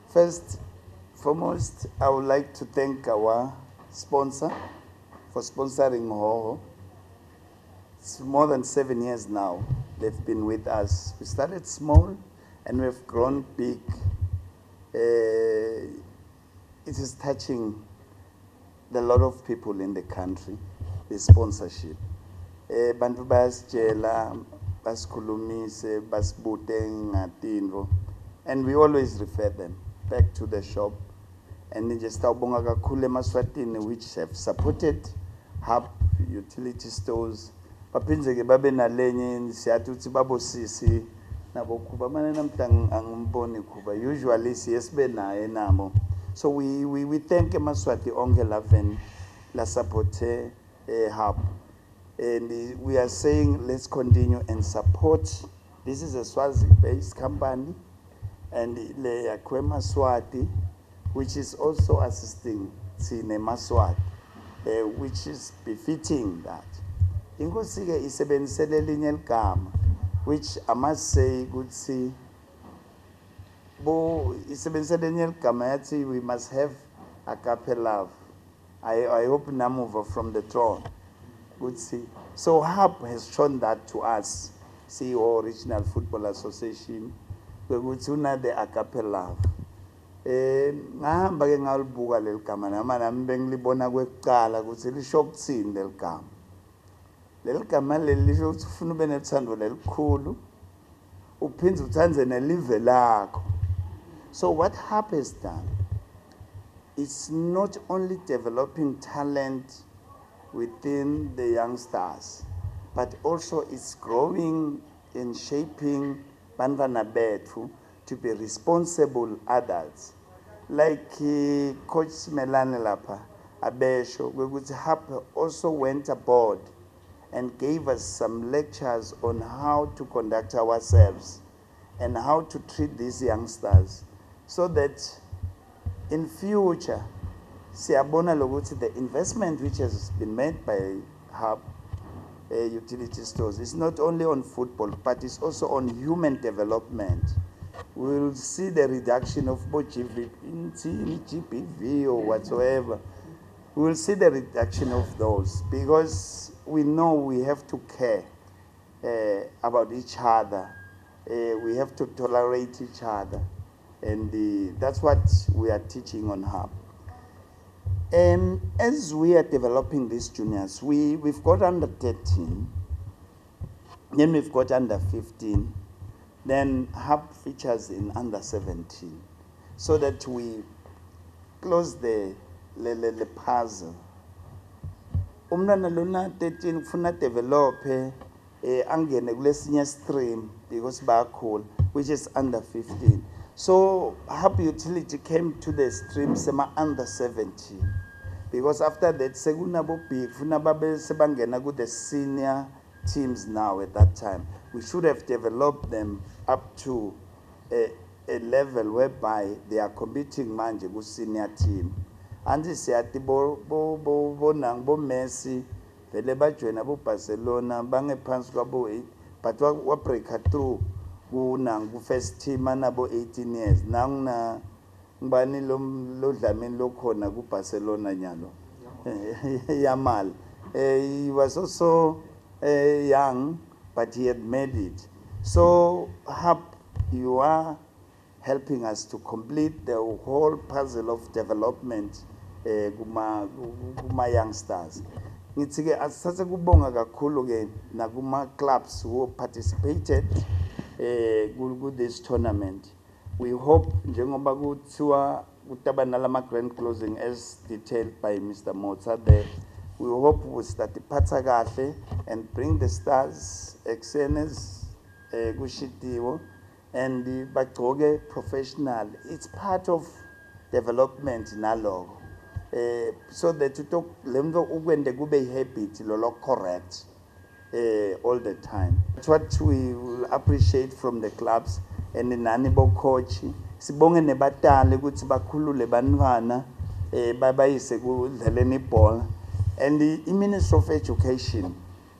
First, foremost, I would like to thank our sponsor for sponsoring Hoho. It's more than 7 years now they've been with us. We started small and we've grown big. It is touching a lot of people in the country, the sponsorship. Bantu bayasitshela, basikhulumise, basibute ngatintfo, and we always refer them back to the shop. And nje sitawubonga kakhulu eMaswatini which have supported Hub Utility Stores. Baphindze ke babe nalenye siyathi uthi babosisi nabo Khuba manje namhla angimboni Khuba usually siyesibe naye nabo. So we thank eMaswati onke laven la supporte Hub. And we are saying let's continue and support. This is a Swazi based company and le yakwe Maswati which is also assisting Tsine Maswati, which is befitting that. Inkosi ke isebenzisele elinye igama which I must say ukuthi bo isebenzisele elinye igama yathi we must have agape love. I hope namuva from the throne. Good see. So Hub has shown that to us, CEO Regional Football Association, ukuthi una the agape love. Ngahamba ke ngalibuka leligama nami bengilibona kwekuqala ukuthi lisho ukuthini leligama. Leligama leli lisho ukuthi ufuna ube nethando lelikhulu, uphindze uthandze nelive lakho. So what Hub has done, it's not only developing talent within the youngsters, but also it's growing and shaping bantwana bethu to be responsible adults. Like Coach Melane lapha abesho ukuthi Hub also went aboard and gave us some lectures on how to conduct ourselves and how to treat these youngsters so that in future siyabona lokuthi the investment which has been made by Hub Utility Stores is not only on football but it's also on human development. We will see the reduction of GBV or whatsoever. We will see the reduction of those because we know we have to care about each other. We have to tolerate each other. And that's what we are teaching on Hub. And as we are developing these juniors, we've got under 13, then we've got under 15, then Hub features in under 17, so that we close the puzzle. Umntwana lona 13 kufuna develop angene kulesinye stream because bayakhula, which is under 15. So Hub Utility came to the stream sema under 17 because after that sekunabo big funa babe sebangena ku the senior teams now. At that time we should have developed them up to a level whereby they are competing manje ku senior team. Andi siyati bo Messi vele bajoina bo Barcelona bangephansi kwabo 8 but wa break through ku first team anabo 18 years nanguna ngibani lo Dlamini lokhona ku Barcelona nyalo Yamal. He was also young but he had made it. So Hub, you are helping us to complete the whole puzzle of development kuma youngsters. Ngithi ke asathe kubonga kakhulu ke nakuma clubs who participated with this tournament. We hope njengoba kuthiwa kutaba nalama grand closing as detailed by Mr. Motsa there, we hope we start iphatha kahle and bring the stars exenes kushitiwo and bagcoke professional. It's part of development naloko so that lemndo ukwende kube habit lolo correct all the time. That's what we will appreciate from the clubs and nani bo coach sibonge nebatali ukuthi bakhulule bantwana babayise kudlaleni ibhola. And the Ministry of Education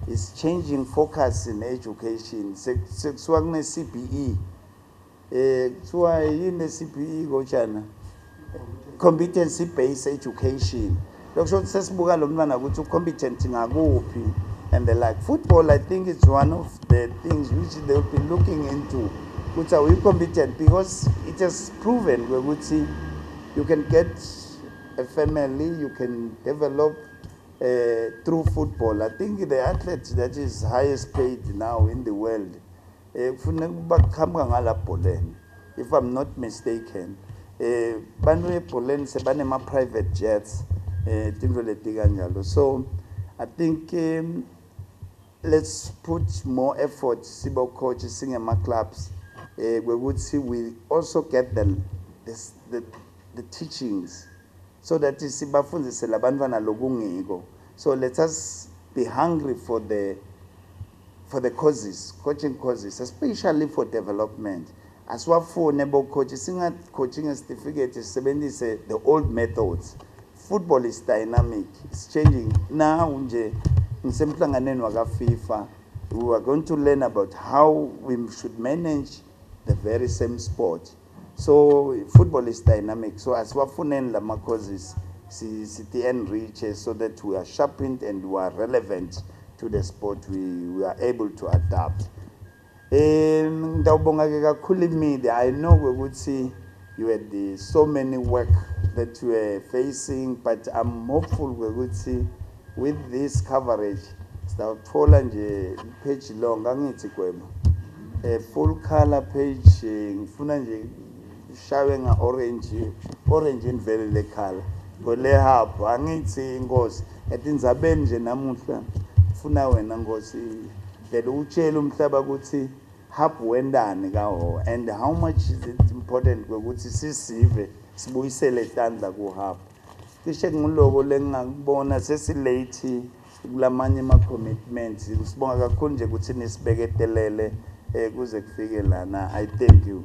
is changing focus in education. Sekusuka kune CBE kuthiwa yini CPE kochana competency based education lokusho ukuthi sesibuka lo mntwana ukuthi ucompetent ngakuphi and the like. Football, I think it's one of the things which they'll be looking into, which are we competent, because it has proven where you can get a family, you can develop through football. I think the athlete that is highest paid now in the world, if I'm not mistaken, private jets, so I think let's put more effort, Sibo coaches, singing my clubs. We would see we also get the teachings, so that is Sibafunzi Selabandwana Logungigo. So let us be hungry for the causes, coaching causes, especially for development. As well for nebo coaches, coaching certificate is the old methods. Football is dynamic, it's changing now. FIFA, we are going to learn about how we should manage the very same sport. So football is dynamic. So as we are causes, CTN reaches so that we are sharpened and we are relevant to the sport. We are able to adapt. I know we would see you had so many work that you were facing, but I'm hopeful we would see with this coverage, sitawuthola nje page long angithi kwema full color page ngifuna nje shawe nga orange in vele le color ngole hub angithi inkosi etindzabeni nje namuhla ufuna wena nkosi vele utshela umhlaba ukuthi hub wendani kaho and how much is it important ukuthi sisive sibuyisele isandla ku hub. Kishe nguloko lengakubona sesilate kulamanye ama commitments sibonga kakhulu nje ukuthi nisibeketelele kuze kufike lana. I thank you.